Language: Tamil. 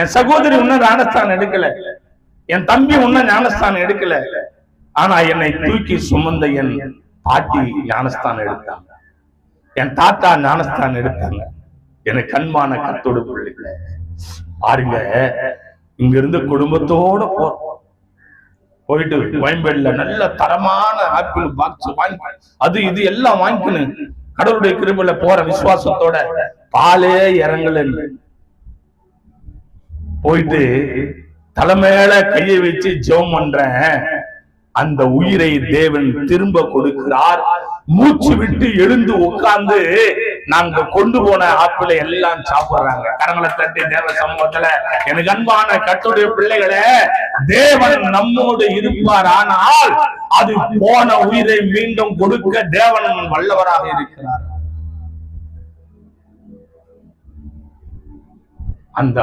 என் சகோதரி உன்ன ஞானஸ்தானம் எடுக்கல, என் தம்பி உன்ன ஞானஸ்தானம் எடுக்கல. ஆனா என்னை தூக்கி சுமந்த என் பாட்டி ஞானஸ்தானம் எடுத்தாங்க, என் தாத்தா ஞானஸ்தானம் எடுத்தாங்க. எனக்கு கண்மான கத்தோடு பிள்ளைகளை பாருங்க. இங்க இருந்து குடும்பத்தோட போயிட்டு கோயம்பேடுல நல்ல தரமான ஆப்பிள் பாக்ஸ் வாங்கி அது இது எல்லாம் வாங்கிக்கணும். கடவுளுடைய கிருபையில போற விசுவாசத்தோட பாலே இறங்கல போயிட்டு தலைமையில கையை வச்சு ஜெபம் பண்றேன். அந்த உயிரை தேவன் திரும்ப கொடுக்கிறார். மூச்சு விட்டு எழுந்து உட்கார்ந்து நாங்க கொண்டு போன ஆப்பிளை எல்லாம் சாப்பிடுறாங்க. கரங்களை தட்டி தேவ சமூகத்துல எனக்கு அன்பான கர்த்தருடைய பிள்ளைகளே, தேவன் நம்மோடு இருப்பார். ஆனால் அது போன உயிரை மீண்டும் கொடுக்க தேவன் வல்லவராக இருக்கிறார். அந்த